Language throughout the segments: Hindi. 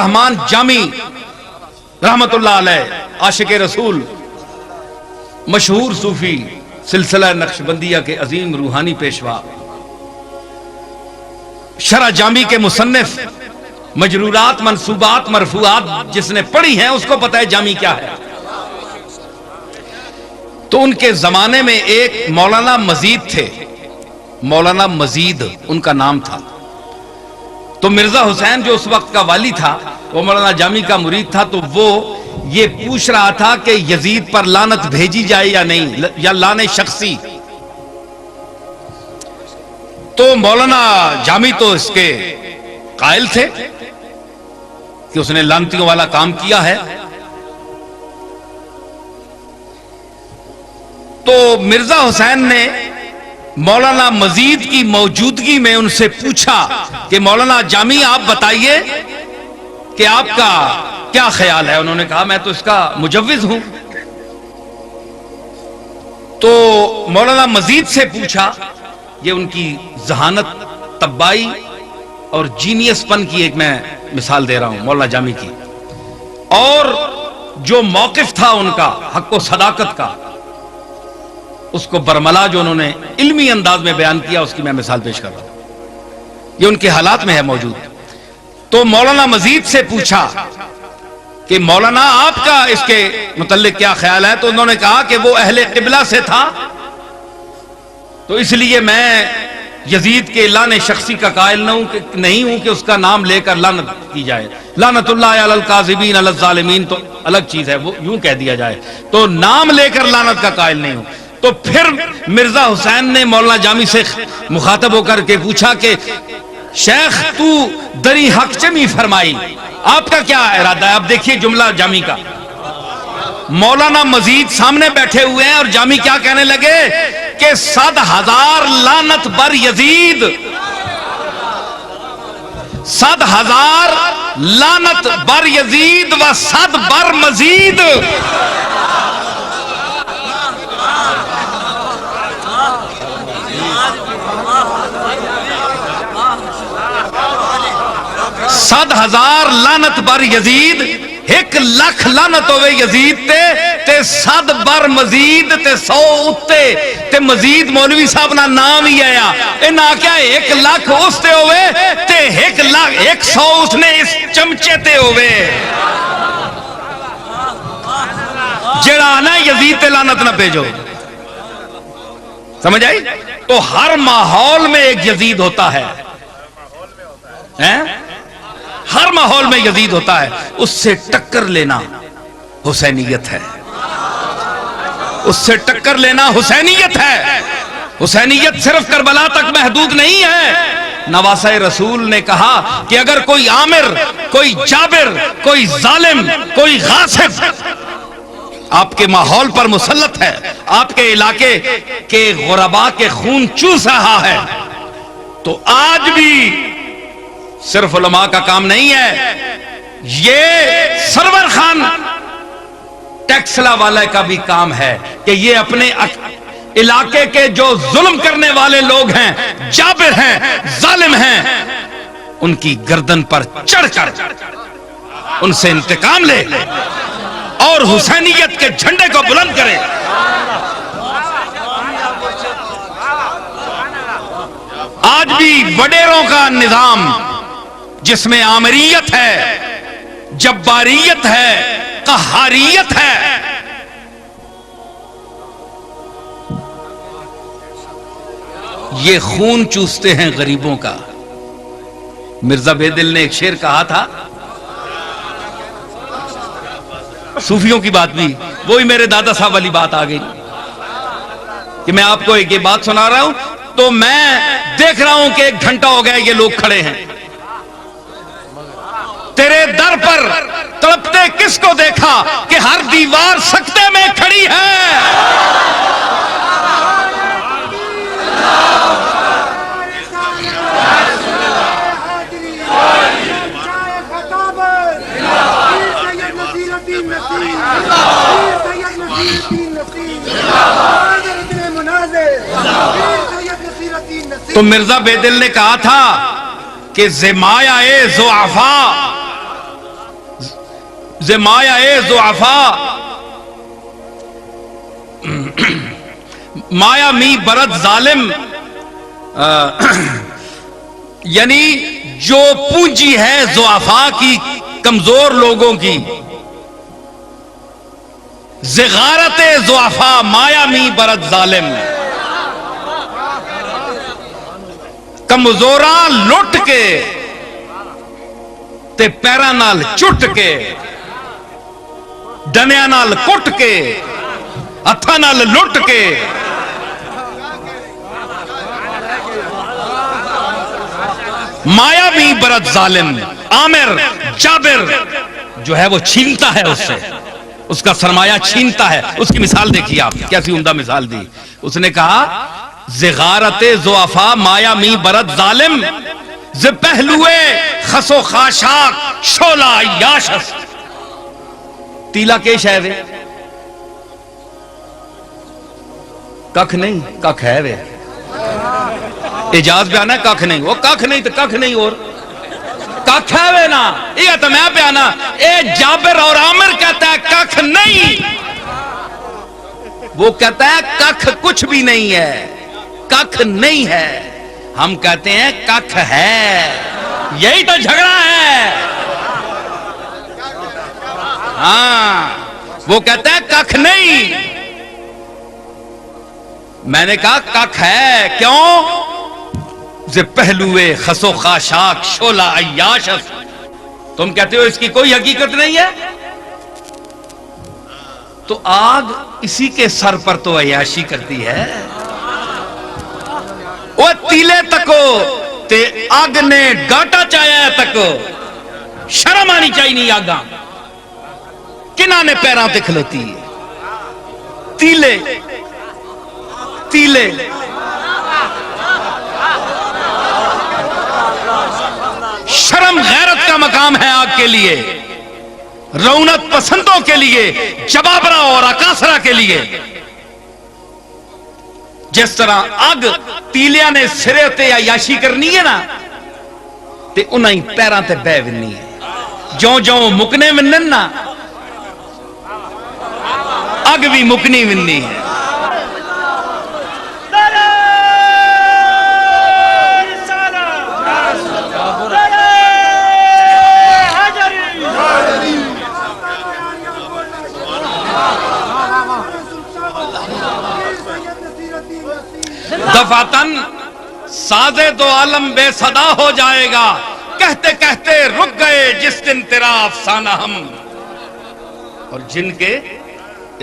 रहमान जामी रहमतुल्लाह अलैह आशिक रसूल, मशहूर सूफी, सिलसिला नक्शबंदिया के अजीम रूहानी पेशवा, शरा जामी के मुसन्निफ, मजरूरात मंसूबात मरफूआत जिसने पढ़ी हैं उसको पता है जामी क्या है। तो उनके जमाने में एक मौलाना मजीद थे, मौलाना मजीद उनका नाम था। तो मिर्जा हुसैन जो उस वक्त का वाली था वो मौलाना जामी का मुरीद था। तो वो ये पूछ रहा था कि यजीद पर लानत भेजी जाए या नहीं, या लाने शख्सी। तो मौलाना जामी तो इसके कायल थे कि उसने लानतियों वाला काम किया है। तो मिर्जा हुसैन ने मौलाना मजीद की मौजूदगी में उनसे पूछा कि मौलाना जामी आप बताइए कि आपका क्या ख्याल है। उन्होंने कहा मैं तो इसका मुजव्विज हूं। तो मौलाना मजीद से पूछा, ये उनकी जहानत, तब्बाई और जीनियसपन की एक मैं मिसाल दे रहा हूं मौलाना जामी की, और जो मौकिफ था उनका हक व सदाकत का, उसको बरमला जो उन्होंने इल्मी अंदाज में बयान किया, उसकी मैं मिसाल पेश कर रहा हूं। ये उनके हालात में है मौजूद। तो मौलाना मजीद से पूछा कि मौलाना आपका इसके मुतल्लिक क्या ख्याल है। तो उन्होंने कहा कि वो अहले क़िबला से था, तो इसलिए मैं यजीद के लाने शख्सी का कायल नहीं हूं कि उसका नाम लेकर लानत की जाए। लानतुल्लाह अलल काज़िबीन अलल ज़ालिमीन तो अलग चीज है, वो यूं कह दिया जाए। तो नाम लेकर लानत का कायल नहीं हूं। तो फिर मिर्जा हुसैन ने मौलाना जामी से मुखातब होकर के पूछा कि शेख तू दरी हक चमी फरमाई, आपका क्या इरादा है। अब देखिए जुमला जामी का, मौलाना मजीद सामने बैठे हुए हैं और जामी क्या कहने लगे कि 100,000 लानत बर यजीद, 100,000 लानत बर यजीद व 100 बर मजीद। सद 1,000 लानत बर यजीद, 1,00,000 लानत होवे यजीद ते 100 बर मजीद ते 100 उत्ते ते मजीद मौलवी साहब ना नाम ही आया। इन्हें आख्या 1,00,000 उसते होवे ते 1,00,000 उसने इस चमचे ते होवे जेड़ा ना यजीद ते लानत ना भेजो। समझ आई। तो हर माहौल में एक यजीद होता है, हैं? हर माहौल में यजीद होता है, उससे टक्कर लेना हुसैनियत है, उससे टक्कर लेना हुसैनियत है। हुसैनियत सिर्फ करबला तक महदूद नहीं है। नवासा रसूल ने कहा कि अगर कोई आमिर, कोई जाबिर, कोई जालिम, कोई गासिब आपके माहौल पर मुसल्लत है, आपके इलाके के गुरबा के खून चूस रहा है, तो आज भी सिर्फ उलमा का काम नहीं है, ये सरवर खान टैक्सला वाले का भी काम है कि ये अपने इलाके के जो जुल्म करने वाले लोग हैं, जाबिर हैं, जालिम हैं, उनकी गर्दन पर चढ़कर उनसे इंतकाम ले और हुसैनियत के झंडे को बुलंद करे। आज भी वडेरों का निजाम जिसमें आमरीयत है, जब्बारियत है, कहारियत है, ये खून चूसते हैं गरीबों का। मिर्जा बेदिल ने एक शेर कहा था, सूफियों की बात भी, वही मेरे दादा साहब वाली बात आ गई कि मैं आपको एक ये बात सुना रहा हूं तो मैं देख रहा हूं कि 1 घंटा हो गया ये लोग खड़े हैं, तेरे दर पर तड़पते किसको देखा कि हर दीवार सकते में खड़ी है। तो मिर्जा बेदिल ने कहा था कि ज़िमाया-ए ज़ुआफ़ा जे माया ए ज़ुआफ़ा माया मी बरद जालिम, यानी जो पूंजी है ज़ुआफ़ा की, कमजोर लोगों की, ज़िगारत ज़ुआफ़ा माया मी बरद जालिम, कमजोरा लुट के ते पैरां नाल चुट के, डनिया नाल कुट के, हत्थां नाल लुट के, माया भी बरत जालिम। आमिर जाबिर जो है वो छीनता है उससे, उसका सरमाया छीनता है। उसकी मिसाल देखिए आप, कैसी उम्दा मिसाल दी। उसने कहा ज़िगारत ज़ुआफ़ा माया मी बरत जालिम, ज़ पहलुए खसो खाशाक शोला याशस। तीला केश है वे, कख नहीं, कख है वे। इजाज बयाना कख नहीं, वो कख नहीं तो कख नहीं, और कख है वे ना, ये तो मैं बयाना। ए जाबिर और आमिर कहता है कख नहीं, वो कहता है कख कुछ भी नहीं है, कख नहीं है। हम कहते हैं कख है, यही तो झगड़ा है। हाँ, वो कहता है कख नहीं, मैंने कहा कख है। क्यों? जे पहलुए खसो खाशाक शोला अय्याशस। तुम कहते हो इसकी कोई हकीकत नहीं है, तो आग इसी के सर पर तो अय्याशी करती है। वो तीले तको ते आग ने गाटा चाया तको शर्म आनी चाहिए नहीं। आगा किना ने पैरां ते खलोती है, तीले तीले शर्म गैरत का मकाम है आग के लिए, रौनक पसंदों के लिए, जबाबरा और अकासरा के लिए। जिस तरह आग तीलिया ने सिरे ते अय्याशी करनी है ना, ते उन्हें ही पैरां ते बह विन्नी है। जो जो मुकने विन्न ना, अग भी मुकनी विन्नी है। दफातन साजे दो आलम बेसदा हो जाएगा, कहते कहते रुक गए जिस दिन तेरा अफसाना हम। और जिनके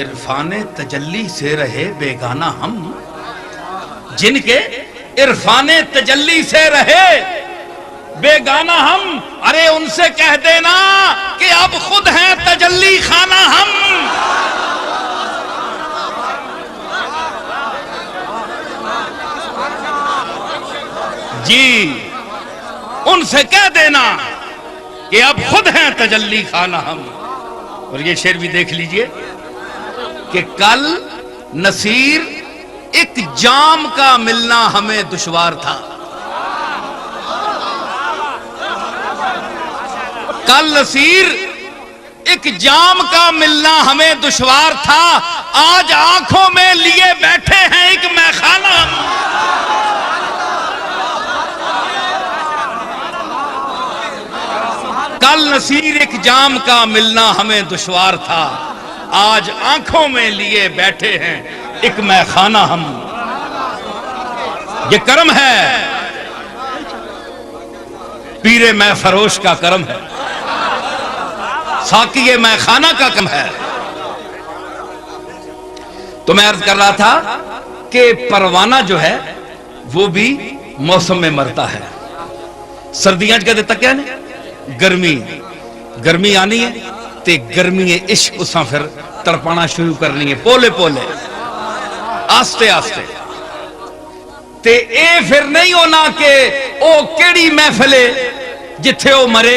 इरफाने तजल्ली से रहे बेगाना हम, जिनके इरफाने तजल्ली से रहे बेगाना हम, अरे उनसे कह देना कि अब खुद हैं तजल्ली खाना हम। जी, उनसे कह देना कि अब खुद हैं तजल्ली खाना हम। और ये शेर भी देख लीजिए कि कल नसीर एक जाम का मिलना हमें दुश्वार था। कल नसीर एक जाम का मिलना हमें दुश्वार था, आज आंखों में लिए बैठे हैं एक मैखाना हम। कल नसीर एक जाम का मिलना हमें दुश्वार था, आज आंखों में लिए बैठे हैं एक मैखाना हम। ये करम है, पीरे मैं फरोश का करम है, साकिए मैखाना का कम है। तो मैं अर्ज कर रहा था कि परवाना जो है वो भी मौसम में मरता है। सर्दियां कहते तक क्या नहीं, गर्मी गर्मी आनी है ते गर्मी इश्क उसा फिर तड़पाना शुरू करनी है, पोले पोले आस्ते आस्ते। ते ए फिर नहीं होना कि ओ केड़ी महफिले जिथे ओ मरे।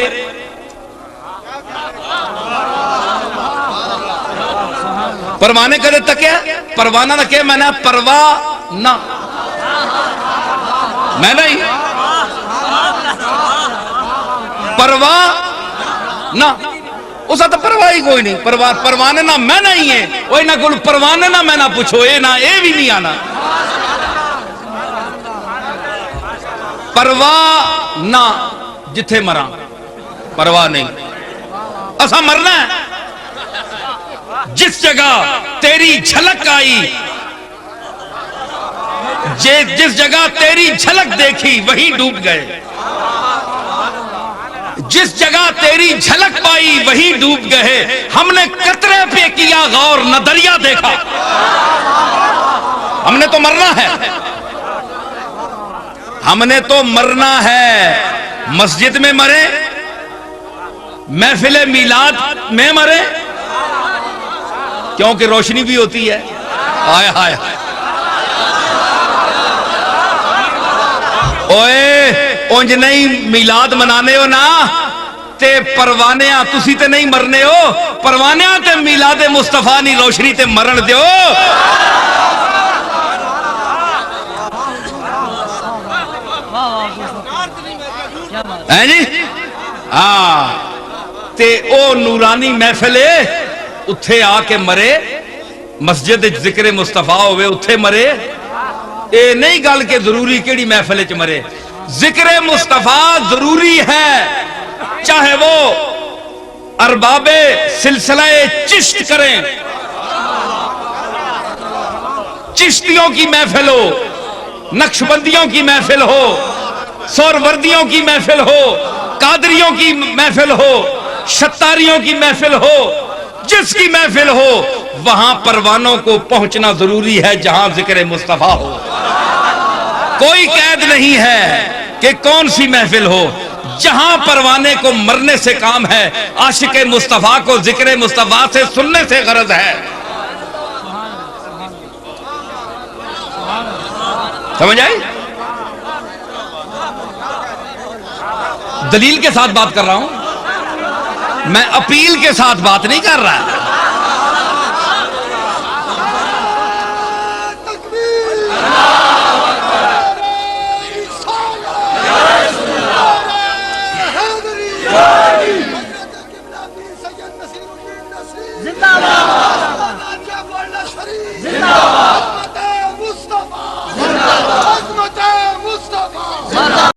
परवाने कदे तकिया, परवाना ना क्या मैंने परवाह ना, मैं नहीं परवाह ना। उसा तो परवाह ही कोई नहीं। परवाने ना मैं नहीं है वही ना कोई परवाने ना मैं ना पूछो ए ना ए भी नहीं आना परवाह ना जिथे मरा परवाह नहीं। असा मरना है जिस जगह तेरी झलक आई जिस जगह तेरी झलक देखी वहीं डूब गए। जिस जगह तेरी झलक पाई वहीं डूब गए। हमने कतरे पे किया गौर न दरिया देखा। हमने तो मरना है हमने तो मरना है। मस्जिद में मरे महफिले मीलाद में मरे क्योंकि रोशनी भी होती है। हाय हाय ओए उंज नहीं मिलाद मनाने हो ना ते परवाने तुसी ते नहीं मरने हो। परवाने ते मिलादे मुस्तफा नी रोशनी ते मरण दो। है जी हाँ ते ओ नूरानी महफिले उत्थे आके मरे। मस्जिद जिक्र मुस्तफा होवे उत्थे मरे। ये नहीं गल के जरूरी केड़ी महफिल च मरे। जिक्र मुस्तफा जरूरी है चाहे वो अरबाबे सिलसिला चिश्त करें। चिश्तियों की महफिल हो नक्शबंदियों की महफिल हो सोरवर्दियों की महफिल हो कादरियों की महफिल हो शतारियों की महफिल हो जिसकी महफिल हो वहां परवानों को पहुंचना जरूरी है जहां जिक्र मुस्तफा हो। कोई कैद नहीं है कि कौन सी महफिल हो। जहां परवाने को मरने से काम है आशिक मुस्तफा को जिक्र मुस्तफा से सुनने से गरज है। समझ आई? दलील के साथ बात कर रहा हूं मैं अपील के साथ बात नहीं कर रहा।